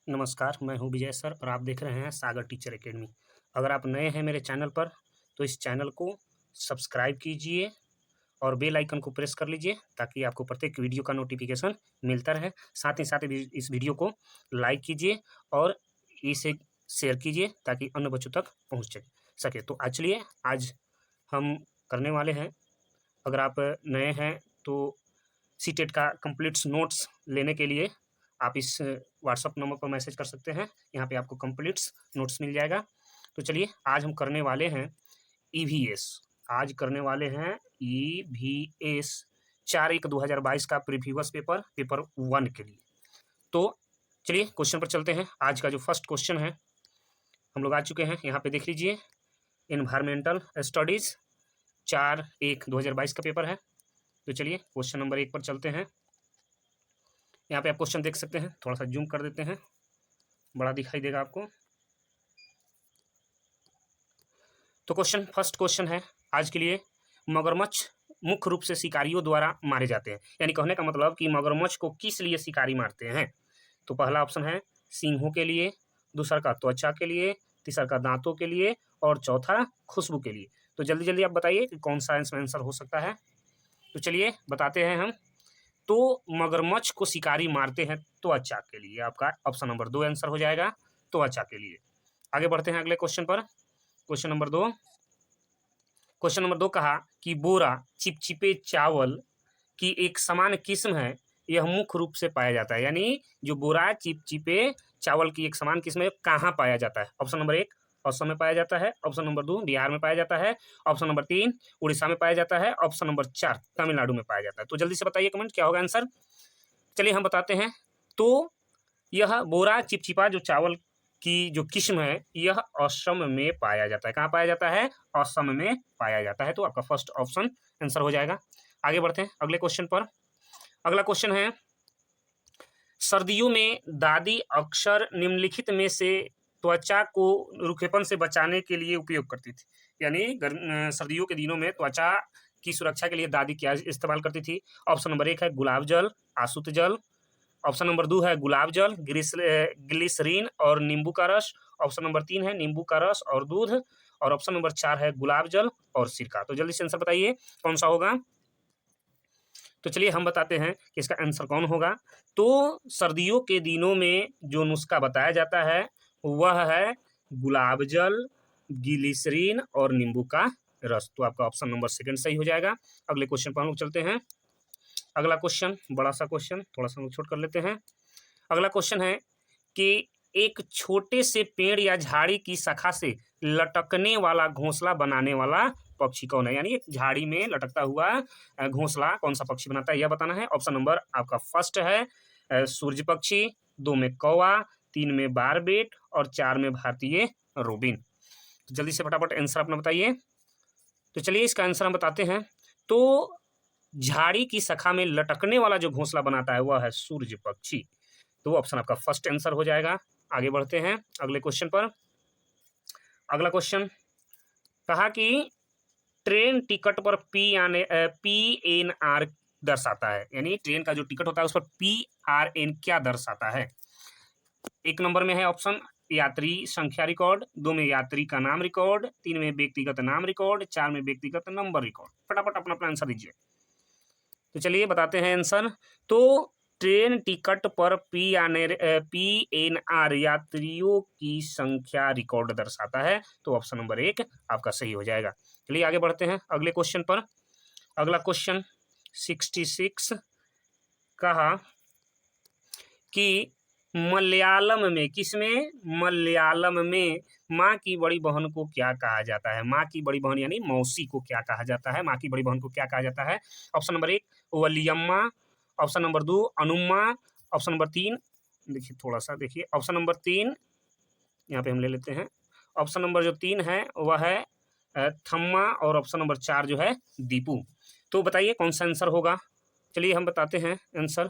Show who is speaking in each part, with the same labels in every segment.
Speaker 1: नमस्कार, मैं हूँ विजय सर और आप देख रहे हैं सागर टीचर एकेडमी। अगर आप नए हैं मेरे चैनल पर तो इस चैनल को सब्सक्राइब कीजिए और बेल आइकन को प्रेस कर लीजिए ताकि आपको प्रत्येक वीडियो का नोटिफिकेशन मिलता रहे। साथ ही इस वीडियो को लाइक कीजिए और इसे शेयर कीजिए ताकि अन्य बच्चों तक पहुँच सके। तो चलिए आज हम करने वाले हैं। अगर आप नए हैं तो सीटेट का कंप्लीट नोट्स लेने के लिए आप इस व्हाट्सअप नंबर पर मैसेज कर सकते हैं। यहाँ पे आपको कंप्लीट नोट्स मिल जाएगा। तो चलिए आज हम करने वाले हैं ईवीएस। आज करने वाले हैं ईवीएस 4/1/2022 का प्रीवियस पेपर 1 के लिए। तो चलिए क्वेश्चन पर चलते हैं। आज का जो फर्स्ट क्वेश्चन है हम लोग आ चुके हैं। यहाँ पे देख लीजिए, एनवायरमेंटल स्टडीज 4/1/2022 का पेपर है। तो चलिए क्वेश्चन नंबर 1 पर चलते हैं। यहाँ पे आप क्वेश्चन देख सकते हैं, थोड़ा सा जूम कर देते हैं, बड़ा दिखाई देगा आपको। तो फर्स्ट क्वेश्चन है आज के लिए, मगरमच्छ मुख्य रूप से शिकारियों द्वारा मारे जाते हैं। यानी कहने का मतलब कि मगरमच्छ को किस लिए शिकारी मारते हैं। तो पहला ऑप्शन है सींगों के लिए, दूसरा का त्वचा के लिए, तीसरा का दांतों के लिए और चौथा खुशबू के लिए। तो जल्दी जल्दी आप बताइए कि कौन सा आंसर हो सकता है। तो चलिए बताते हैं हम। तो मगरमच्छ को शिकारी मारते हैं त्वचा के लिए। आपका ऑप्शन नंबर 2 आंसर हो जाएगा, त्वचा के लिए। आगे बढ़ते हैं अगले क्वेश्चन पर। क्वेश्चन नंबर 2 कहा कि बोरा चिपचिपे चावल की एक समान किस्म है, यह मुख्य रूप से पाया जाता है। यानी जो बोरा चिपचिपे चावल की एक समान किस्म है, कहाँ पाया जाता है। ऑप्शन नंबर 1 असम में पाया जाता है, ऑप्शन नंबर 2 बिहार में पाया जाता है, ऑप्शन नंबर 3 उड़ीसा में पाया जाता है, ऑप्शन नंबर 4 तमिलनाडु में पाया जाता है। तो जल्दी से बताइए कमेंट क्या होगा आंसर। चलिए हम बताते हैं। तो यह बोरा चिपचिपा जो चावल की जो किस्म है, यह असम में पाया जाता है। कहाँ पाया जाता है, असम में पाया जाता है। तो आपका फर्स्ट ऑप्शन आंसर हो जाएगा। आगे बढ़ते हैं अगले क्वेश्चन पर। अगला क्वेश्चन है, सर्दियों में दादी अक्सर निम्नलिखित में से त्वचा को रूखेपन से बचाने के लिए उपयोग करती थी। यानी सर्दियों के दिनों में त्वचा की सुरक्षा के लिए दादी क्या इस्तेमाल करती थी। ऑप्शन नंबर 1 है गुलाब जल, आसुत जल, ऑप्शन नंबर 2 है गुलाब जल, ग्लिसरीन और नींबू का रस, ऑप्शन नंबर 3 है नींबू का रस और दूध, और ऑप्शन नंबर 4 है गुलाब जल और सिरका। तो जल्दी से आंसर बताइए कौन सा होगा। तो चलिए हम बताते हैं कि इसका आंसर कौन होगा। तो सर्दियों के दिनों में जो नुस्खा बताया जाता है वह है गुलाब जल, ग्लिसरीन और नींबू का रस। तो आपका ऑप्शन नंबर 2 सही हो जाएगा। अगले क्वेश्चन पर हम लोग चलते हैं। अगला क्वेश्चन बड़ा सा क्वेश्चन, थोड़ा सा हम लोग छोट कर लेते हैं। अगला क्वेश्चन है कि एक छोटे से पेड़ या झाड़ी की शाखा से लटकने वाला घोंसला बनाने वाला पक्षी कौन है। यानी एक झाड़ी में लटकता हुआ घोंसला कौन सा पक्षी बनाता है, यह बताना है। ऑप्शन नंबर आपका फर्स्ट है सूर्य पक्षी, 2 में कौवा, 3 में बारबेट और 4 में भारतीय रोबिन। तो जल्दी से फटाफट आंसर अपना बताइए। तो चलिए इसका आंसर हम बताते हैं। तो झाड़ी की शाखा में लटकने वाला जो घोंसला बनाता है वह है सूर्य पक्षी। तो ऑप्शन आपका फर्स्ट आंसर हो जाएगा। आगे बढ़ते हैं अगले क्वेश्चन पर। अगला क्वेश्चन कहा कि ट्रेन टिकट पर PNR दर्शाता है। यानी ट्रेन का जो टिकट होता है उस पर PRN क्या दर्शाता है। 1 नंबर में है ऑप्शन यात्री संख्या रिकॉर्ड, 2 में यात्री का नाम रिकॉर्ड, 3 में व्यक्तिगत नाम रिकॉर्ड, 4 में व्यक्तिगत नंबर रिकॉर्ड। फटाफट अपना अपना आंसर दीजिए। तो चलिए बताते हैं आंसर। तो ट्रेन टिकट पर PNR यात्रियों की संख्या रिकॉर्ड दर्शाता है। तो ऑप्शन नंबर 1 आपका सही हो जाएगा। चलिए आगे बढ़ते हैं अगले क्वेश्चन पर। अगला क्वेश्चन 66 कहा कि मलयालम में, किसमें, मलयालम में माँ की बड़ी बहन को क्या कहा जाता है। माँ की बड़ी बहन यानी मौसी को क्या कहा जाता है, माँ की बड़ी बहन को क्या कहा जाता है। Option number 1 Valiyamma, option number 2 Anumma, option number 3 देखिए थोड़ा सा देखिए, ऑप्शन नंबर 3 यहाँ पे हम ले लेते हैं। ऑप्शन नंबर जो 3 है वह है थम्मा और ऑप्शन नंबर 4 जो है दीपू। तो बताइए कौन सा आंसर होगा। चलिए हम बताते हैं आंसर।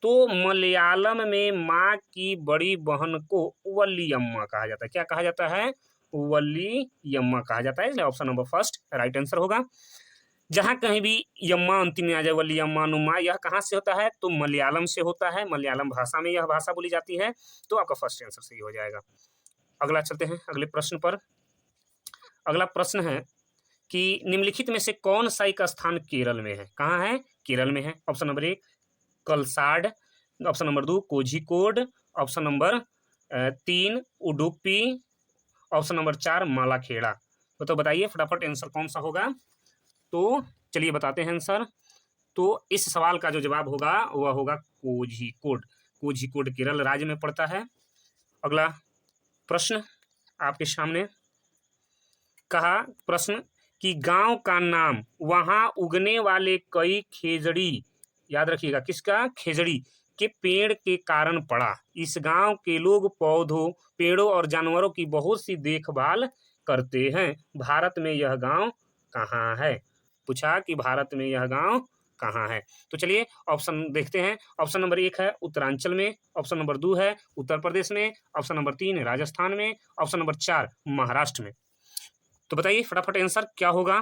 Speaker 1: तो मलयालम में माँ की बड़ी बहन को वलियम्मा कहा जाता है। क्या कहा जाता है, वलियम्मा कहा जाता है। इसलिए option number first right answer होगा। जहाँ कहीं भी यम्मा अंतिम में आ जाए, वलियम्मा नुमा, यह कहाँ से होता है? तो मलयालम से होता है, मलयालम भाषा में यह भाषा बोली जाती है। तो आपका फर्स्ट आंसर सही हो जाएगा। अगला चलते हैं अगले प्रश्न पर। अगला प्रश्न है कि निम्नलिखित में से कौन सा एक स्थान केरल में है? कहाँ है? केरल में है। Option number 1 Kalsad, option number 2 Kozhikode, option number 3 Udupi, option number 4 Malakheda. तो बताइए फटाफट आंसर कौन सा होगा? तो चलिए बताते हैं आंसर। तो इस सवाल का जो जवाब होगा वह होगा कोझिकोड। कोझिकोड केरल राज्य में पड़ता है। अगला प्रश्न आपके सामने कहा प्रश्न कि गांव का नाम वहां उगने वाले कई खेजड़ी, याद रखिएगा किसका? खेजड़ी के पेड़ के कारण पड़ा। इस गांव के लोग पौधों, पेड़ों और जानवरों की बहुत सी देखभाल करते हैं। भारत में यह गांव कहाँ है? पूछा कि भारत में यह गांव कहाँ है। तो चलिए ऑप्शन देखते हैं। ऑप्शन नंबर 1 है उत्तरांचल में, ऑप्शन नंबर 2 है उत्तर प्रदेश में, ऑप्शन नंबर 3 राजस्थान में, ऑप्शन नंबर 4 महाराष्ट्र में। तो बताइए फटाफट आंसर क्या होगा?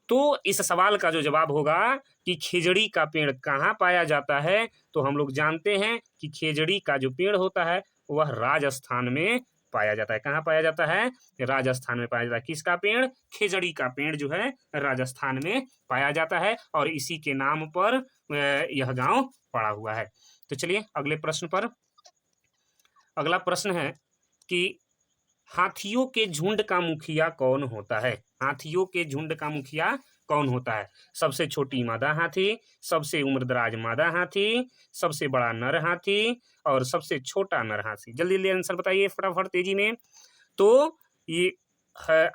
Speaker 1: तो इस सवाल का जो जवाब होगा कि खेजड़ी का पेड़ कहाँ पाया जाता है, तो हम लोग जानते हैं कि खेजड़ी का जो पेड़ होता है वह राजस्थान में पाया जाता है। कहाँ पाया जाता है? राजस्थान में पाया जाता है। किसका पेड़? खेजड़ी का पेड़ जो है राजस्थान में पाया जाता है और इसी के नाम पर यह गांव पड़ा हुआ है। तो चलिए अगले प्रश्न पर। अगला प्रश्न है कि हाथियों के झुंड का मुखिया कौन होता है? हाथियों के झुंड का मुखिया कौन होता है? सबसे छोटी मादा हाथी, सबसे उम्रदराज मादा हाथी, सबसे बड़ा नर हाथी और सबसे छोटा नर हाथी। जल्दी जल्दी आंसर बताइए फटाफट तेजी में। तो ये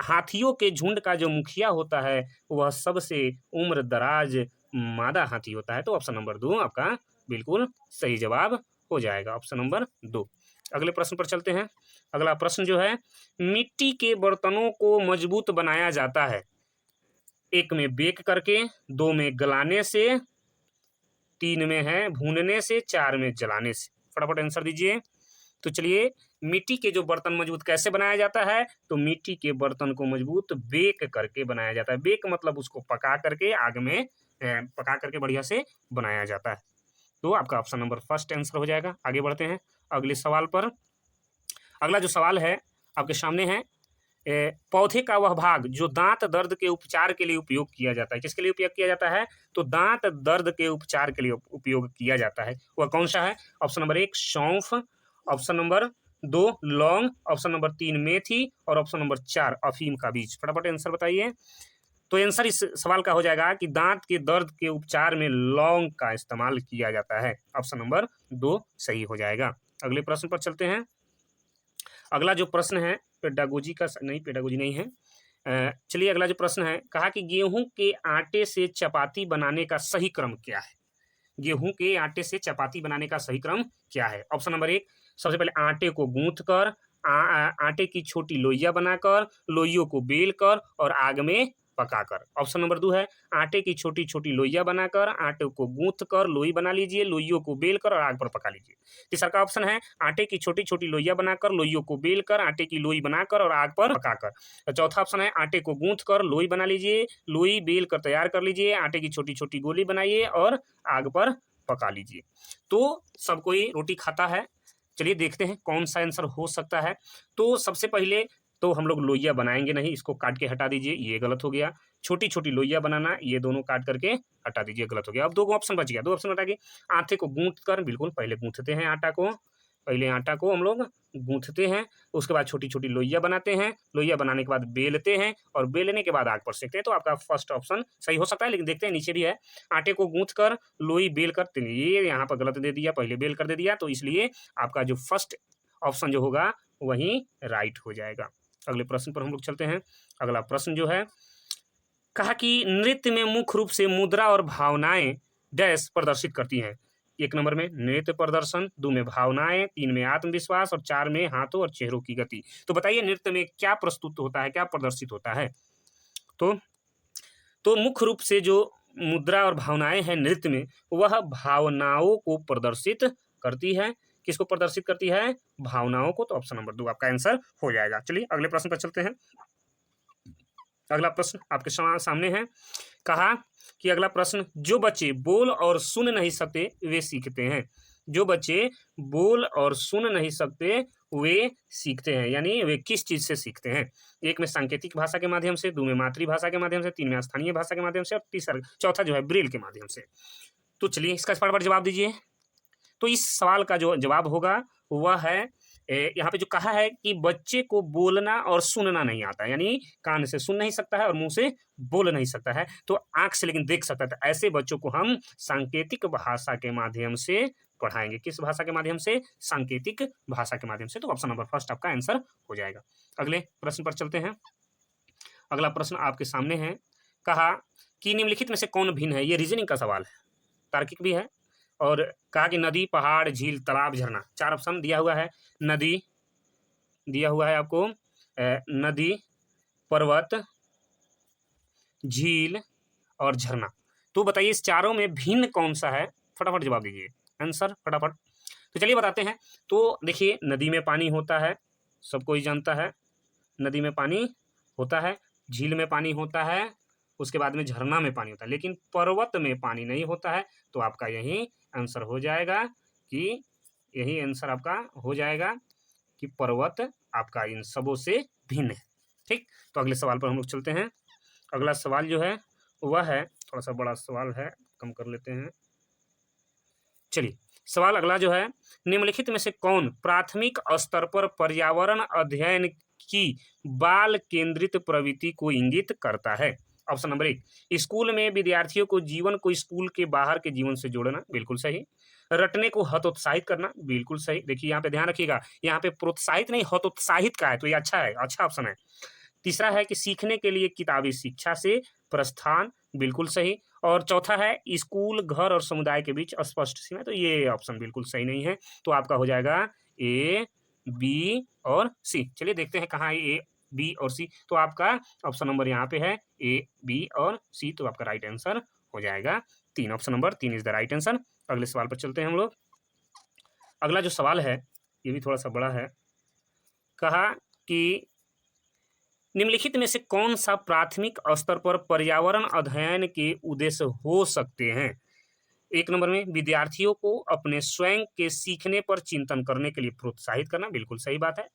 Speaker 1: हाथियों के झुंड का जो मुखिया होता है वह सबसे उम्रदराज मादा हाथी होता है। तो ऑप्शन नंबर 2 आपका बिल्कुल सही जवाब हो जाएगा, ऑप्शन नंबर 2। अगले प्रश्न पर चलते हैं। अगला प्रश्न जो है, मिट्टी के बर्तनों को मजबूत बनाया जाता है। 1 में बेक करके, 2 में गलाने से, 3 में है भूनने से, 4 में जलाने से। फटाफट आंसर दीजिए। तो चलिए मिट्टी के जो बर्तन मजबूत कैसे बनाया जाता है? तो मिट्टी के बर्तन को मजबूत बेक करके बनाया जाता है। बेक मतलब उसको पका करके आग में पका करके बढ़िया से बनाया जाता है। तो आपका ऑप्शन नंबर फर्स्ट आंसर हो जाएगा। आगे बढ़ते हैं अगले सवाल पर। अगला जो सवाल है आपके सामने है, पौधे का वह भाग जो दांत दर्द के उपचार के लिए उपयोग किया जाता है। किसके लिए उपयोग किया जाता है? तो दांत दर्द के उपचार के लिए उपयोग किया जाता है। वह कौन सा है? ऑप्शन नंबर 1 सौंफ, ऑप्शन नंबर 2 लौंग, ऑप्शन नंबर 3 मेथी और ऑप्शन नंबर 4 अफीम का बीज। फटाफट आंसर बताइए। तो आंसर इस सवाल का हो जाएगा कि दांत के दर्द के उपचार में लौंग का इस्तेमाल किया जाता है। ऑप्शन नंबर 2 सही हो जाएगा। अगले प्रश्न पर चलते हैं। अगला जो प्रश्न है पेडागोजी का नहीं, पेडागोजी नहीं है। चलिए अगला जो प्रश्न है, कहा कि गेहूं के आटे से चपाती बनाने का सही क्रम क्या है? गेहूं के आटे से चपाती बनाने का सही क्रम क्या है? ऑप्शन नंबर 1 सबसे पहले आटे को गूंथ कर, आटे की छोटी लोइयां बनाकर, लोइयों को बेल कर और आग में पकाकर। ऑप्शन नंबर 2 है आटे की छोटी छोटी लोइयां बनाकर, आटे को गूंथ कर लोई बना लीजिए, लोइयों को बेल कर और आग पर पका लीजिए। तीसरा का ऑप्शन है आटे की छोटी छोटी लोइयां बनाकर, लोइयों को बेल कर, आटे की लोई बनाकर और आग पर पकाकर। और चौथा ऑप्शन है आटे को गूंथ कर लोई बना लीजिए, लोई बेल कर तैयार कर लीजिए, आटे की छोटी छोटी गोली बनाइए और आग पर पका लीजिए। तो सब कोई रोटी खाता है। चलिए देखते हैं कौन सा आंसर हो सकता है। तो सबसे पहले तो हम लोग लोइया बनाएंगे नहीं, इसको काट के हटा दीजिए, ये गलत हो गया। छोटी छोटी लोइया बनाना, ये दोनों काट करके हटा दीजिए, गलत हो गया। अब 2 ऑप्शन बच गया, 2 ऑप्शन हटा के आटे को गूंथ कर, बिल्कुल पहले गूंथते हैं आटा को, पहले आटा को हम लोग गूंथते हैं, उसके बाद छोटी छोटी लोइया बनाते हैं, लोइया बनाने के बाद बेलते हैं और बेलने के बाद आग पर सेकते हैं। तो आपका फर्स्ट ऑप्शन सही हो सकता है, लेकिन देखते हैं नीचे भी है आटे को गूंथ कर लोई बेल कर, ये यहाँ पर गलत दे दिया, पहले बेल कर दे दिया, तो इसलिए आपका जो फर्स्ट ऑप्शन जो होगा वही राइट हो जाएगा। अगले प्रश्न पर हम लोग चलते हैं। अगला प्रश्न जो है, कहा कि नृत्य में मुख्य रूप से मुद्रा और भावनाएं डैश प्रदर्शित करती हैं। 1 नंबर में नृत्य प्रदर्शन, 2 में भावनाएं, 3 में आत्मविश्वास और 4 में हाथों और चेहरों की गति। तो बताइए नृत्य में क्या प्रस्तुत होता है, क्या प्रदर्शित होता है? तो मुख्य रूप से जो मुद्रा और भावनाएं हैं नृत्य में, वह भावनाओं को प्रदर्शित करती है। किसको प्रदर्शित करती है? भावनाओं को। तो ऑप्शन नंबर 2 आपका आंसर हो जाएगा। चलिए अगले प्रश्न पर चलते हैं। अगला प्रश्न आपके सामने है। कहा कि अगला प्रश्न, जो बच्चे बोल और सुन नहीं सकते वे सीखते हैं। जो बच्चे बोल और सुन नहीं सकते वे सीखते हैं, यानी वे किस चीज से सीखते हैं? एक में सांकेतिक भाषा के माध्यम से, दो में मातृभाषा के माध्यम से, तीन में स्थानीय भाषा के माध्यम से, और तीसरा चौथा जो है ब्रेल के माध्यम से। तो चलिए इसका फटाफट जवाब दीजिए। तो इस सवाल का जो जवाब होगा वह है, यहाँ पे जो कहा है कि बच्चे को बोलना और सुनना नहीं आता, यानी कान से सुन नहीं सकता है और मुंह से बोल नहीं सकता है, तो आंख से लेकिन देख सकता है। तो ऐसे बच्चों को हम सांकेतिक भाषा के माध्यम से पढ़ाएंगे। किस भाषा के माध्यम से? सांकेतिक भाषा के माध्यम से। तो ऑप्शन नंबर फर्स्ट आपका आंसर हो जाएगा। अगले प्रश्न पर चलते हैं। अगला प्रश्न आपके सामने है। कहा कि निम्नलिखित में से कौन भिन्न है? ये रीजनिंग का सवाल है, तार्किक भी है। और कहा कि नदी, पहाड़, झील, तालाब, झरना। चार ऑप्शन दिया हुआ है। नदी दिया हुआ है आपको, नदी, पर्वत, झील और झरना। तो बताइए इस चारों में भिन्न कौन सा है? फटाफट जवाब दीजिए, आंसर फटाफट। तो चलिए बताते हैं। तो देखिए, नदी में पानी होता है, सब कोई जानता है, नदी में पानी होता है, झील में पानी होता है, उसके बाद में झरना में पानी होता है, लेकिन पर्वत में पानी नहीं होता है। तो आपका यही आंसर हो जाएगा कि यही आंसर आपका हो जाएगा कि पर्वत आपका इन सबों से भिन्न है। ठीक, तो अगले सवाल पर हम लोग चलते हैं। अगला सवाल जो है वह है, थोड़ा सा बड़ा सवाल है, कम कर लेते हैं। चलिए, सवाल अगला जो है, निम्नलिखित में से कौन प्राथमिक स्तर पर पर्यावरण अध्ययन की बाल केंद्रित प्रवृत्ति को इंगित करता है? ऑप्शन नंबर एक, स्कूल में विद्यार्थियों को जीवन को स्कूल के बाहर के जीवन से जोड़ना, बिल्कुल सही। रटने को हतोत्साहित करना, बिल्कुल सही। देखिए यहाँ पे ध्यान रखिएगा, यहाँ पे प्रोत्साहित नहीं हतोत्साहित का है, तो ये अच्छा है, अच्छा ऑप्शन है। तीसरा है कि सीखने के लिए किताबी शिक्षा से प्रस्थान, बिल्कुल सही। और चौथा है स्कूल, घर और समुदाय के बीच स्पष्ट सीमा, तो ये ऑप्शन बिल्कुल सही नहीं है। तो आपका हो जाएगा ए, बी और सी। चलिए देखते हैं कहाँ ए, बी और सी। तो आपका ऑप्शन नंबर यहाँ पे है ए, बी और सी। तो आपका राइट आंसर हो जाएगा तीन। ऑप्शन नंबर तीन इज द राइट आंसर। अगले सवाल पर चलते हैं हम लोग। अगला जो सवाल है ये भी थोड़ा सा बड़ा है। कहा कि निम्नलिखित में से कौन सा प्राथमिक स्तर पर पर्यावरण अध्ययन के उद्देश्य हो सकते हैं? एक नंबर में विद्यार्थियों को अपने स्वयं के सीखने पर चिंतन करने के लिए प्रोत्साहित करना, बिल्कुल सही बात है।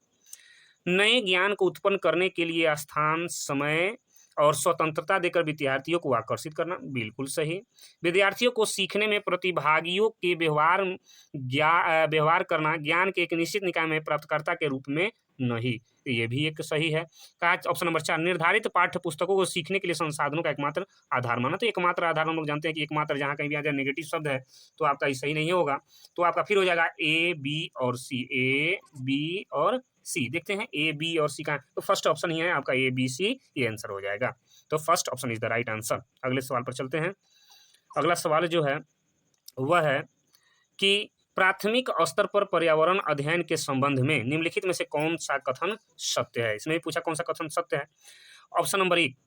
Speaker 1: नए ज्ञान को उत्पन्न करने के लिए स्थान, समय और स्वतंत्रता देकर विद्यार्थियों को आकर्षित करना, बिल्कुल सही। विद्यार्थियों को सीखने में प्रतिभागियों के व्यवहार करना, ज्ञान के एक निश्चित निकाय में प्राप्तकर्ता के रूप में नहीं, ये भी एक सही है। कहा ऑप्शन नंबर चार, निर्धारित पाठ्य पुस्तकों को सीखने के लिए संसाधनों का एकमात्र आधार माना। तो एकमात्र आधार हम लोग जानते हैं कि एकमात्र जहाँ कहीं भी आ जाए नेगेटिव शब्द है तो आपका ये सही नहीं होगा। तो आपका फिर हो जाएगा ए, बी और सी। ए, बी और सी। देखते हैं ए, बी और सी का, तो फर्स्ट ऑप्शन ही है आपका ए, बी, सी, ये आंसर हो जाएगा। तो first option is the right answer. अगले सवाल पर चलते हैं। अगला सवाल जो है वह है कि प्राथमिक स्तर पर पर्यावरण अध्ययन के संबंध में निम्नलिखित में से कौन सा कथन सत्य है? इसमें भी पूछा कौन सा कथन सत्य है। ऑप्शन नंबर एक,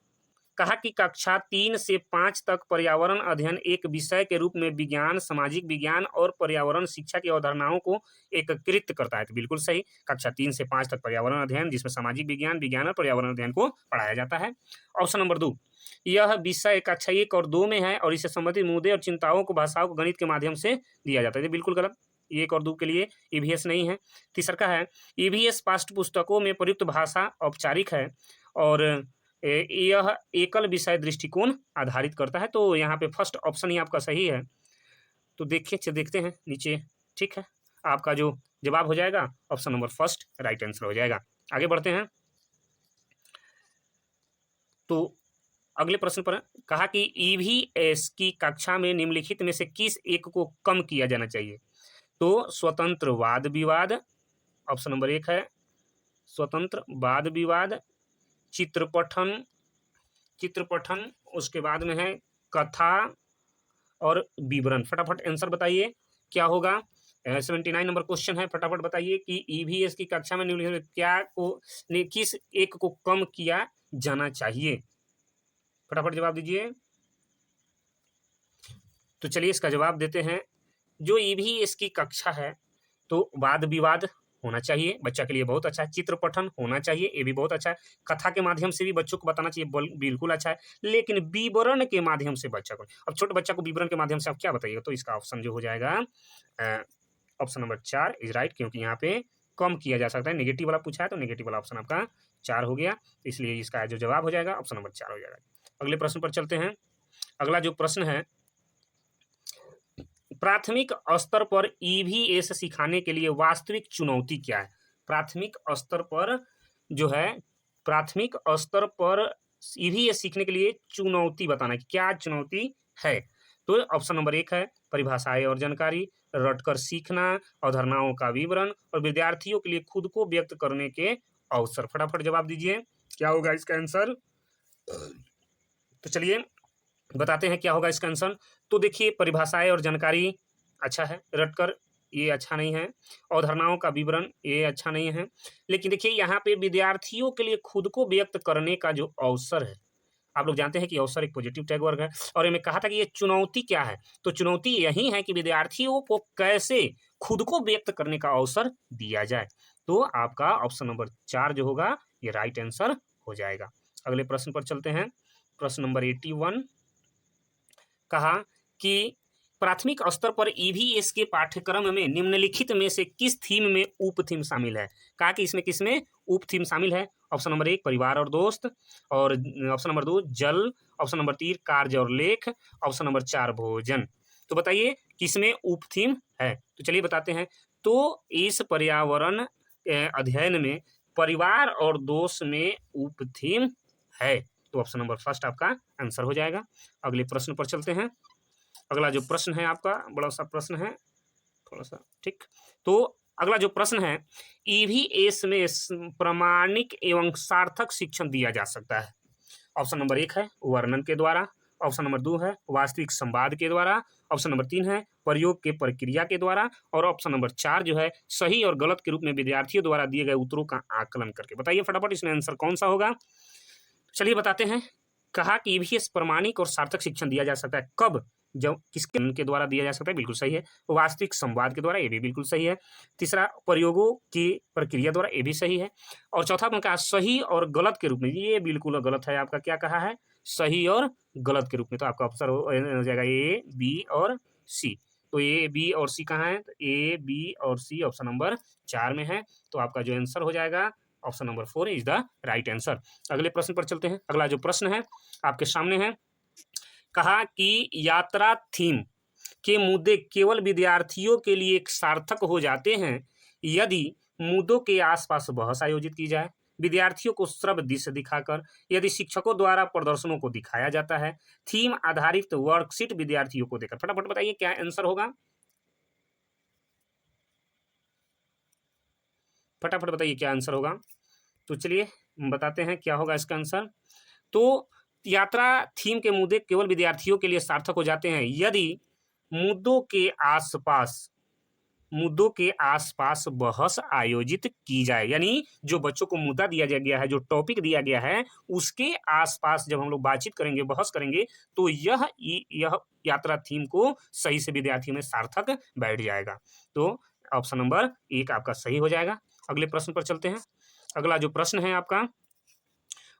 Speaker 1: कहा कि कक्षा 3 से 5 तक पर्यावरण अध्ययन एक विषय के रूप में विज्ञान, सामाजिक विज्ञान और पर्यावरण शिक्षा की अवधारणाओं को एकीकृत करता है, तो बिल्कुल सही। कक्षा 3 से 5 तक पर्यावरण अध्ययन जिसमें सामाजिक विज्ञान, विज्ञान और पर्यावरण अध्ययन को पढ़ाया जाता है। ऑप्शन नंबर 2, यह विषय कक्षा 1 और 2 में है और इससे संबंधित मुद्दे और चिंताओं को भाषाओं को गणित के माध्यम से दिया जाता है, बिल्कुल गलत। 1 और 2 के लिए ईवीएस नहीं है। तीसरा का है ईवीएस पाठ्य पुस्तकों में प्रयुक्त भाषा औपचारिक है और यह एकल विषय दृष्टिकोण आधारित करता है। तो यहाँ पे फर्स्ट ऑप्शन ही आपका सही है। तो देखिए देखते हैं नीचे, ठीक है। आपका जो जवाब हो जाएगा option number first right answer हो जाएगा। आगे बढ़ते हैं। तो अगले प्रश्न पर कहा कि ईवीएस की कक्षा में निम्नलिखित में से किस एक को कम किया जाना चाहिए? तो स्वतंत्र वाद विवाद, ऑप्शन नंबर 1 है स्वतंत्र वाद विवाद, चित्रपठन, उसके बाद में है कथा और विवरण। फटाफट आंसर बताइए क्या होगा। 79 नंबर क्वेश्चन है, फटाफट बताइए कि ईवीएस की कक्षा में निम्नलिखित किस एक को कम किया जाना चाहिए? फटाफट जवाब दीजिए। तो चलिए इसका जवाब देते हैं। जो ईवीएस की कक्षा है तो वाद विवाद होना चाहिए, बच्चा के लिए बहुत अच्छा है। चित्र पठन होना चाहिए, ये भी बहुत अच्छा है। कथा के माध्यम से भी बच्चों को बताना चाहिए, बिल्कुल अच्छा है। लेकिन विवरण के माध्यम से बच्चा को, अब छोटे बच्चा को विवरण के माध्यम से आप क्या बताइएगा, तो इसका ऑप्शन जो हो जाएगा ऑप्शन नंबर 4 इज राइट, क्योंकि यहाँ पे कम किया जा सकता है। नेगेटिव वाला पूछा है तो नेगेटिव वाला ऑप्शन आपका 4 हो गया, इसलिए इसका जो जवाब हो जाएगा ऑप्शन नंबर 4 हो जाएगा। अगले प्रश्न पर चलते हैं। अगला जो प्रश्न है, प्राथमिक स्तर पर ईवीएस सिखाने के लिए वास्तविक चुनौती क्या है? प्राथमिक स्तर पर जो है, प्राथमिक स्तर पर ईवीएस सीखने के लिए चुनौती बताना कि क्या चुनौती है। तो ऑप्शन नंबर 1 है परिभाषाएं और जानकारी, रटकर सीखना, अवधारणाओं का विवरण और विद्यार्थियों के लिए खुद को व्यक्त करने के अवसर। फटाफट जवाब दीजिए, क्या होगा इसका आंसर? तो चलिए बताते हैं क्या होगा इसका आंसर। तो देखिए, परिभाषाएं और जानकारी अच्छा है, रटकर ये अच्छा नहीं है, अवधारणाओं का विवरण ये अच्छा नहीं है। लेकिन देखिए यहाँ पे विद्यार्थियों के लिए खुद को व्यक्त करने का जो अवसर है, आप लोग जानते हैं कि अवसर एक पॉजिटिव टैग वर्ग है, और मैं कहा था कि ये चुनौती क्या है, तो चुनौती यही है कि विद्यार्थियों को कैसे खुद को व्यक्त करने का अवसर दिया जाए। तो आपका ऑप्शन नंबर 4 जो होगा ये राइट आंसर हो जाएगा। अगले प्रश्न पर चलते हैं। प्रश्न नंबर 81 कहा कि प्राथमिक स्तर पर ईवीएस के पाठ्यक्रम में निम्नलिखित में से किस थीम में उप थीम शामिल है? कहा कि इसमें किसमें उप थीम शामिल है? ऑप्शन नंबर 1 परिवार और दोस्त, और ऑप्शन नंबर 2 जल, ऑप्शन नंबर 3 कार्य और लेख, ऑप्शन नंबर 4 भोजन। तो बताइए किसमें उप थीम है? तो चलिए बताते हैं। तो इस पर्यावरण अध्ययन में परिवार और दोस्त में उप थीम है, तो ऑप्शन नंबर फर्स्ट आपका आंसर हो जाएगा। अगले प्रश्न पर चलते हैं। अगला जो प्रश्न है आपका बड़ा सा प्रश्न है, थोड़ा सा ठीक। तो अगला जो प्रश्न है, ईवीएस में प्रामाणिक एवं सार्थक शिक्षण दिया जा सकता है। ऑप्शन नंबर 1 है वर्णन के द्वारा, ऑप्शन नंबर 2 है वास्तविक संवाद के द्वारा, ऑप्शन नंबर 3 है प्रयोग के प्रक्रिया के द्वारा, और ऑप्शन नंबर 4 जो है सही और गलत के रूप में विद्यार्थियों द्वारा दिए गए उत्तरों का आकलन करके। बताइए फटाफट इसमें आंसर कौन सा होगा? चलिए बताते हैं। कहा कि ईवीएस प्रामाणिक और सार्थक शिक्षण दिया जा सकता है कब? जब किसके द्वारा दिया जा सकता है? बिल्कुल सही है। वास्तविक संवाद के द्वारा, ये भी बिल्कुल सही है। तीसरा प्रयोगों की प्रक्रिया द्वारा, ये भी सही है। और चौथा में कहा सही और गलत के रूप में, ये बिल्कुल गलत है। आपका क्या कहा है? सही और गलत के रूप में। तो आपका ऑप्शन हो जाएगा ए, बी और सी। तो ए, बी और सी कहाँ है? ए, बी और सी ऑप्शन नंबर 4 में है। तो आपका जो आंसर हो जाएगा option number 4 is the right answer. अगले प्रश्न पर चलते हैं। अगला जो प्रश्न है आपके सामने है, कहा कि यात्रा थीम के मुद्दे केवल विद्यार्थियों के लिए सार्थक हो जाते हैं यदि मुद्दों के आसपास बहस आयोजित की जाए, विद्यार्थियों को श्रव्य दृश्य दिखाकर, यदि शिक्षकों द्वारा प्रदर्शनों को दिखाया जाता है, थीम आधारित वर्कशीट विद्यार्थियों को देकर। फटाफट बताइए क्या आंसर होगा? फटाफट बताइए क्या आंसर होगा। तो चलिए बताते हैं क्या होगा इसका आंसर। तो यात्रा थीम के मुद्दे केवल विद्यार्थियों के लिए सार्थक हो जाते हैं यदि मुद्दों के आसपास बहस आयोजित की जाए, यानी जो बच्चों को मुद्दा दिया गया है, जो टॉपिक दिया गया है, उसके आसपास जब हम लोग बातचीत करेंगे, बहस करेंगे, तो यह यात्रा थीम को सही से विद्यार्थियों में सार्थक बैठ जाएगा। तो ऑप्शन नंबर 1 आपका सही हो जाएगा। अगले प्रश्न पर चलते हैं। अगला जो प्रश्न है आपका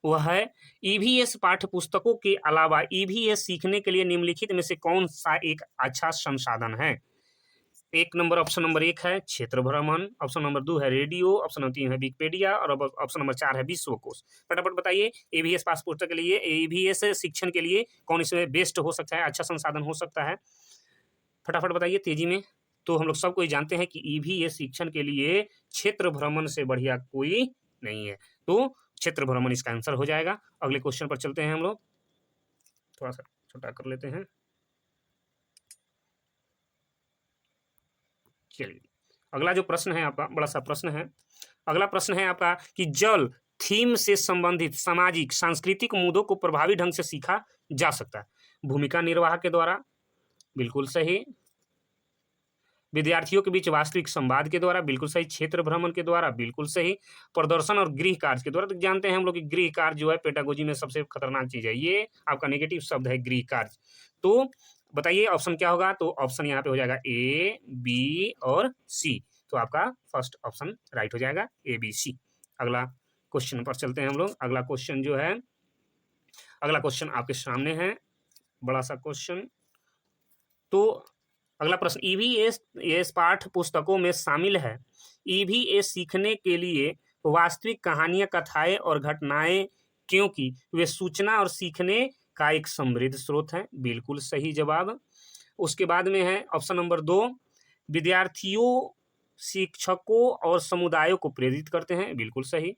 Speaker 1: वह है, ईवीएस पाठ्य पुस्तकों के अलावा ईवीएस सीखने के लिए निम्नलिखित में से कौन सा एक अच्छा संसाधन है? एक नंबर ऑप्शन नंबर 1 है क्षेत्र भ्रमण, ऑप्शन नंबर 2 है रेडियो, ऑप्शन नंबर 3 है विकिपीडिया, और ऑप्शन नंबर 4 है विश्वकोश। फटाफट बताइए ईवीएस पास पुस्तक के लिए, ईवीएस शिक्षण के लिए कौन इसमें बेस्ट हो सकता है, अच्छा संसाधन हो सकता है? फटाफट बताइए तेजी में। तो हम लोग सब कोई जानते हैं कि ईवीएस शिक्षण के लिए क्षेत्र भ्रमण से बढ़िया कोई नहीं है, तो क्षेत्र भ्रमण इसका आंसर हो जाएगा। अगले क्वेश्चन पर चलते हैं हम लोग, थोड़ा सा छोटा कर लेते हैं। चलिए अगला जो प्रश्न है आपका बड़ा सा प्रश्न है। अगला प्रश्न है आपका कि जल थीम से संबंधित सामाजिक सांस्कृतिक मुद्दों को प्रभावी ढंग से सीखा जा सकता है। भूमिका निर्वाह के द्वारा, बिल्कुल सही। विद्यार्थियों के बीच वास्तविक संवाद के द्वारा, बिल्कुल सही। क्षेत्र भ्रमण के द्वारा, बिल्कुल सही। प्रदर्शन और गृह कार्य के द्वारा, तो जानते हैं हम लोग कि गृह कार्य जो है पेडागोजी में सबसे खतरनाक चीज है, ये आपका नेगेटिव शब्द है गृह कार्य। तो बताइए ऑप्शन क्या होगा? तो ऑप्शन यहाँ पे हो जाएगा ए, बी और सी। तो आपका फर्स्ट ऑप्शन राइट हो जाएगा, ABC। अगला क्वेश्चन पर चलते हैं हम लोग। अगला क्वेश्चन जो है, अगला क्वेश्चन आपके सामने है, बड़ा सा क्वेश्चन। तो अगला प्रश्न, EVS पाठ्य पुस्तकों में शामिल है। EVS सीखने के लिए वास्तविक कहानियां, कथाएं और घटनाएं, क्योंकि वे सूचना और सीखने का एक समृद्ध स्रोत है। बिल्कुल सही जवाब। उसके बाद में है ऑप्शन नंबर 2, विद्यार्थियों, शिक्षकों और समुदायों को प्रेरित करते हैं। बिल्कुल सही।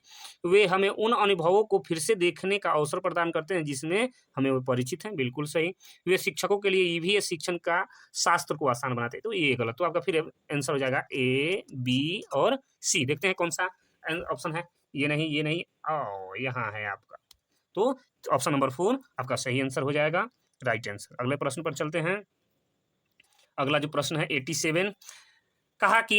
Speaker 1: वे हमें उन अनुभवों को फिर से देखने का अवसर प्रदान करते हैं जिसमें हमें वो परिचित हैं। बिल्कुल सही। वे शिक्षकों के लिए EVS शिक्षण का शास्त्र को आसान बनाते हैं। तो ये गलत। तो आपका फिर आंसर हो जाएगा A, B और C। देखते हैं कौन सा ऑप्शन है। ये नहीं, ये नहीं, यहाँ है आपका। तो ऑप्शन नंबर 4 आपका सही आंसर हो जाएगा, राइट आंसर। अगले प्रश्न पर चलते हैं। अगला जो प्रश्न है 87, कहा कि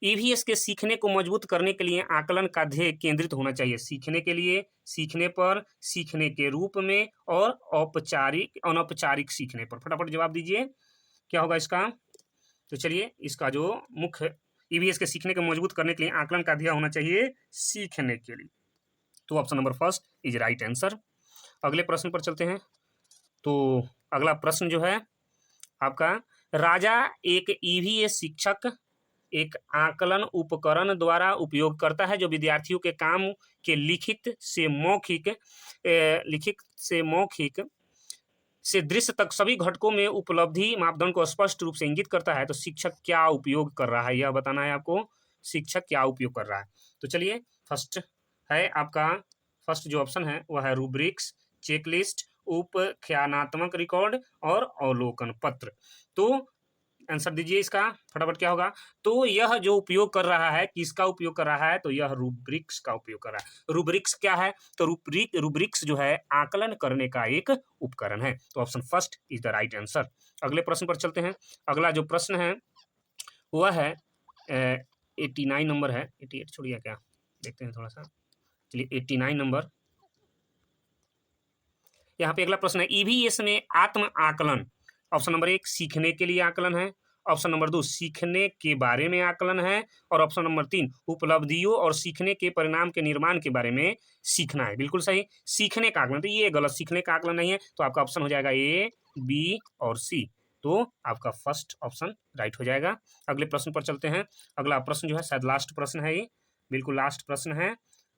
Speaker 1: EVS के सीखने को मजबूत करने के लिए आकलन का ध्येय केंद्रित होना चाहिए। सीखने के लिए, सीखने पर, सीखने के रूप में और औपचारिक अनौपचारिक सीखने पर। फटाफट जवाब दीजिए, क्या होगा इसका। तो चलिए, इसका जो मुख्य EVS के सीखने को मजबूत करने के लिए आकलन का ध्येय होना चाहिए सीखने के लिए। तो option number first is right answer. अगले प्रश्न पर चलते हैं। तो अगला प्रश्न जो है आपका, राजा एक EVS शिक्षक एक आकलन उपकरण द्वारा उपयोग करता है जो विद्यार्थियों के काम के लिखित से मौखिक से दृश्य तक सभी घटकों में उपलब्धि मापदंड को स्पष्ट रूप से इंगित करता है। तो शिक्षक क्या उपयोग कर रहा है, यह बताना है आपको। शिक्षक क्या उपयोग कर रहा है। तो चलिए, फर्स्ट है आपका, फर्स्ट जो ऑप्शन है वह है रूब्रिक्स, चेकलिस्ट, उपख्यानात्मक रिकॉर्ड और अवलोकन पत्र। तो आंसर दीजिए इसका फटाफट, क्या होगा। तो यह जो उपयोग कर रहा है, किसका उपयोग कर रहा है, तो यह रूब्रिक्स का उपयोग कर रहा है। रूब्रिक्स क्या है, तो रूब्रिक्स जो है आकलन करने का एक उपकरण है। तो option first is the right answer. अगले प्रश्न पर चलते हैं। अगला जो प्रश्न है वह है 89 नंबर है, 88 छोड़िए क्या, देखते हैं थोड़ा सा। चलिए 89 नंबर, यहाँ पे अगला प्रश्न है, EVS में आत्म आकलन। ऑप्शन नंबर 1 सीखने के लिए आकलन है, ऑप्शन नंबर 2 सीखने के बारे में आकलन है, और ऑप्शन नंबर 3 उपलब्धियों और सीखने के परिणाम के निर्माण के बारे में सीखना है। बिल्कुल सही, सीखने का आकलन। तो ये गलत, सीखने का आकलन नहीं है। तो आपका ऑप्शन हो जाएगा A, B और C। तो आपका फर्स्ट ऑप्शन राइट हो जाएगा। अगले प्रश्न पर चलते हैं। अगला प्रश्न जो है शायद लास्ट प्रश्न है, ये बिल्कुल लास्ट प्रश्न है।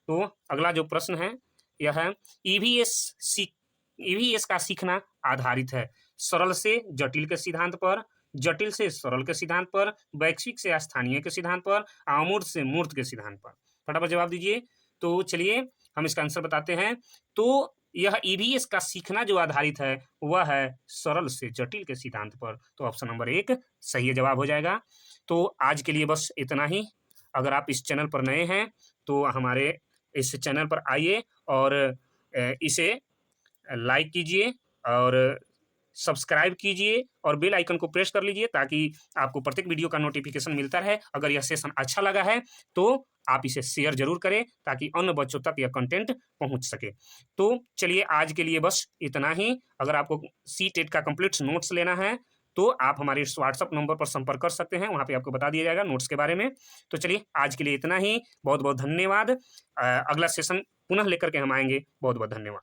Speaker 1: तो अगला जो प्रश्न है यह है, EVS का सीखना आधारित है सरल से जटिल के सिद्धांत पर, जटिल से सरल के सिद्धांत पर, वैश्विक से स्थानीय के सिद्धांत पर, अमूर्त से मूर्त के सिद्धांत पर। फटाफट जवाब दीजिए। तो चलिए हम इसका आंसर बताते हैं। तो यह EVS का सीखना जो आधारित है वह है सरल से जटिल के सिद्धांत पर। तो ऑप्शन नंबर 1 सही जवाब हो जाएगा। तो आज के लिए बस इतना ही। अगर आप इस चैनल पर नए हैं तो हमारे इस चैनल पर आइए और इसे लाइक कीजिए और सब्सक्राइब कीजिए और बेल आइकन को प्रेस कर लीजिए ताकि आपको प्रत्येक वीडियो का नोटिफिकेशन मिलता रहे। अगर यह सेशन अच्छा लगा है तो आप इसे शेयर जरूर करें ताकि अन्य बच्चों तक यह कंटेंट पहुंच सके। तो चलिए आज के लिए बस इतना ही। अगर आपको CTET का कंप्लीट नोट्स लेना है तो आप हमारे इस व्हाट्सअप नंबर पर संपर्क कर सकते हैं, वहाँ पे आपको बता दिया जाएगा नोट्स के बारे में। तो चलिए आज के लिए इतना ही। बहुत बहुत धन्यवाद। अगला सेशन पुनः लेकर के हम आएंगे। बहुत बहुत धन्यवाद।